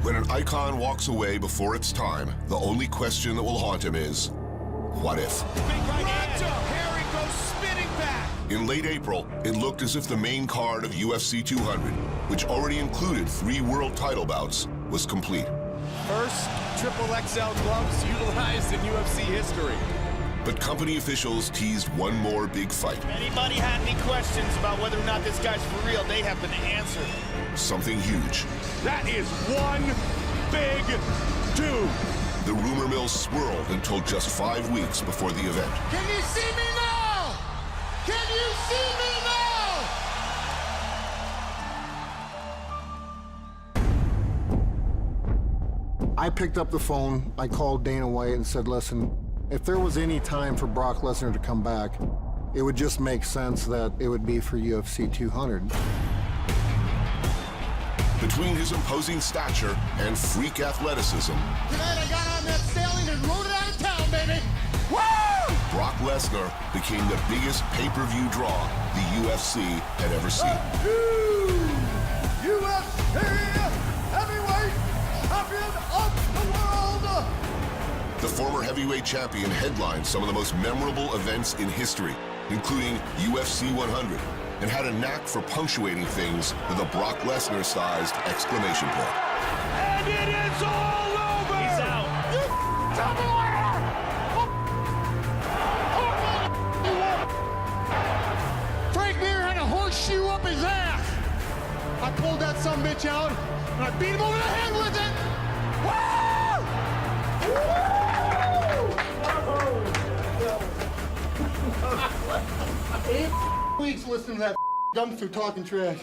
When an icon walks away before its time, the only question that will haunt him is, what if? Big right hand. Harry goes spinning back. In late April, it looked as if the main card of UFC 200, which already included 3 world title bouts, was complete. First triple XL gloves utilized in UFC history. But company officials teased one more big fight. If anybody had any questions about whether or not this guy's for real, they have been answered. Something huge. That is one big dude. The rumor mill swirled until just 5 weeks before the event. Can you see me now? Can you see me now? I picked up the phone, I called Dana White and said, listen, if there was any time for Brock Lesnar to come back, it would just make sense that it would be for UFC 200. Between his imposing stature and freak athleticism, Tonight I got on that sailing and rode it out of town, baby! Woo! Brock Lesnar became the biggest pay-per-view draw the UFC had ever seen. UFC Heavyweight Champion of the World! The former heavyweight champion headlined some of the most memorable events in history, including UFC 100, and had a knack for punctuating things with a Brock Lesnar-sized exclamation point. And it is all over. He's out. Frank Mir had a horseshoe up his ass. I pulled that sumbitch out and I beat him over the head with it. Woo! 8 weeks listening to that dumpster talking trash.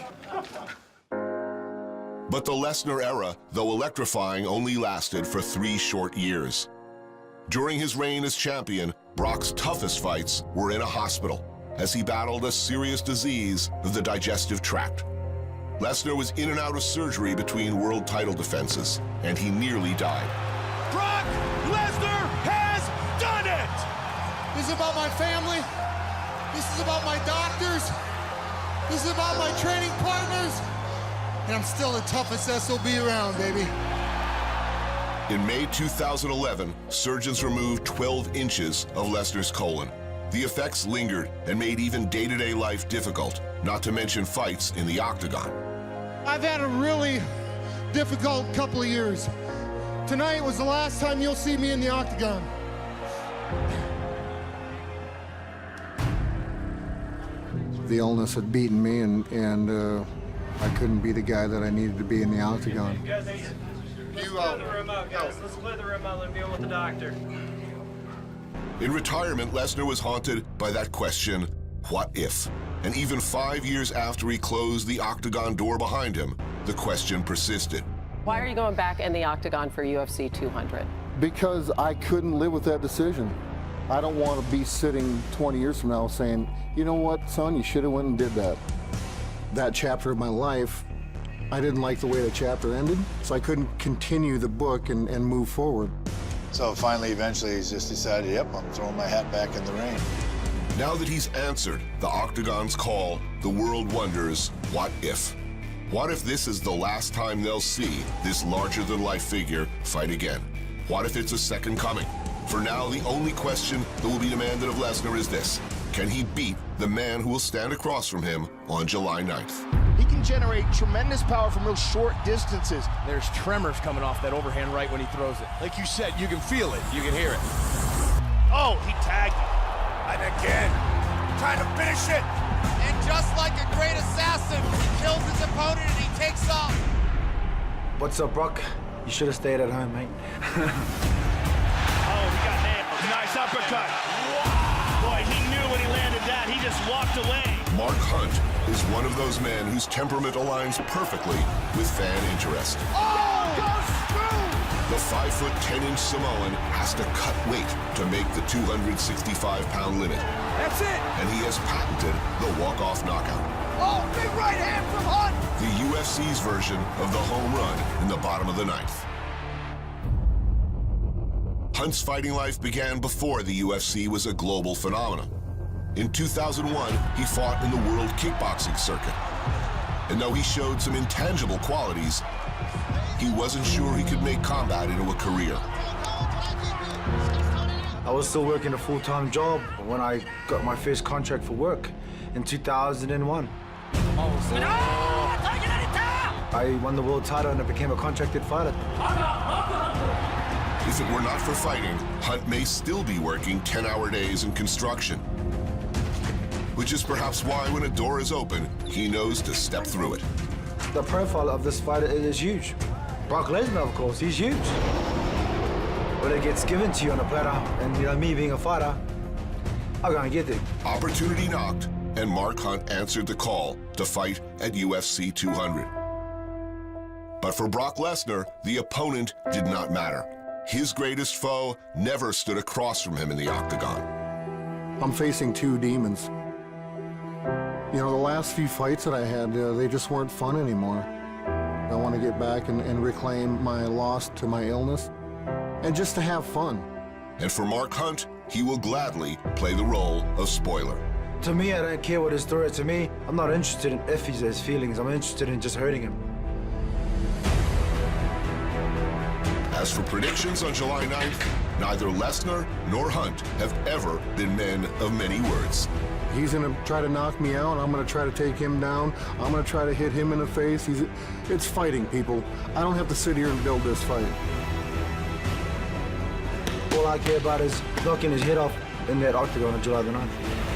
But the Lesnar era, though electrifying, only lasted for 3 short years. During his reign as champion, Brock's toughest fights were in a hospital as he battled a serious disease of the digestive tract. Lesnar was in and out of surgery between world title defenses, and he nearly died. Brock Lesnar has done it. This is about my family. This is about my doctors. This is about my training partners. And I'm still the toughest SOB around, baby. In May 2011, surgeons removed 12 inches of Lesnar's colon. The effects lingered and made even day-to-day life difficult, not to mention fights in the octagon. I've had a really difficult couple of years. Tonight was the last time you'll see me in the octagon. The illness had beaten me, and I couldn't be the guy that I needed to be in the octagon. Clear the room out, guys. Let's clear the room out and deal with the doctor. In retirement, Lesnar was haunted by that question, what if? And even 5 years after he closed the octagon door behind him, the question persisted. Why are you going back in the octagon for UFC 200? Because I couldn't live with that decision. I don't want to be sitting 20 years from now saying, you know what, son, you should have went and did that. That chapter of my life, I didn't like the way the chapter ended, so I couldn't continue the book and move forward. So finally, eventually, he's just decided, yep, I'm throwing my hat back in the ring. Now that he's answered the octagon's call, the world wonders, what if? What if this is the last time they'll see this larger-than-life figure fight again? What if it's a second coming? For now, the only question that will be demanded of Lesnar is this: can he beat the man who will stand across from him on July 9th? He can generate tremendous power from real short distances. There's tremors coming off that overhand right when he throws it. Like you said, you can feel it. You can hear it. Oh, he tagged him. And again, trying to finish it. And just like a great assassin, he kills his opponent and he takes off. What's up, Brock? You should have stayed at home, mate. Oh, he got nailed. Nice uppercut. Boy, he knew when he landed that. He just walked away. Mark Hunt is one of those men whose temperament aligns perfectly with fan interest. Oh! Goes through! The 5'10" Samoan has to cut weight to make the 265-pound limit, That's it. and he has patented the walk-off knockout. Oh, big right hand from Hunt! The UFC's version of the home run in the bottom of the 9th. Hunt's fighting life began before the UFC was a global phenomenon. In 2001, he fought in the world kickboxing circuit. And though he showed some intangible qualities, he wasn't sure he could make combat into a career. I was still working a full-time job when I got my first contract for work in 2001. I won the world title and I became a contracted fighter. If it were not for fighting, Hunt may still be working 10-hour days in construction. Which is perhaps why when a door is open, he knows to step through it. The profile of this fighter is huge. Brock Lesnar, of course, he's huge. When it gets given to you on a platter, and you know, me being a fighter, I'm gonna get it. Opportunity knocked, and Mark Hunt answered the call to fight at UFC 200. But for Brock Lesnar, the opponent did not matter. His greatest foe never stood across from him in the octagon. I'm facing two demons. You know, the last few fights that I had, they just weren't fun anymore. I want to get back and reclaim my loss to my illness and just to have fun. And for Mark Hunt, he will gladly play the role of spoiler. To me, I don't care what his story is. To me, I'm not interested in if he has feelings. I'm interested in just hurting him. As for predictions on July 9th, neither Lesnar nor Hunt have ever been men of many words. He's going to try to knock me out. I'm going to try to take him down. I'm going to try to hit him in the face. It's fighting, people. I don't have to sit here and build this fight. All I care about is knocking his head off in that octagon on July the 9th.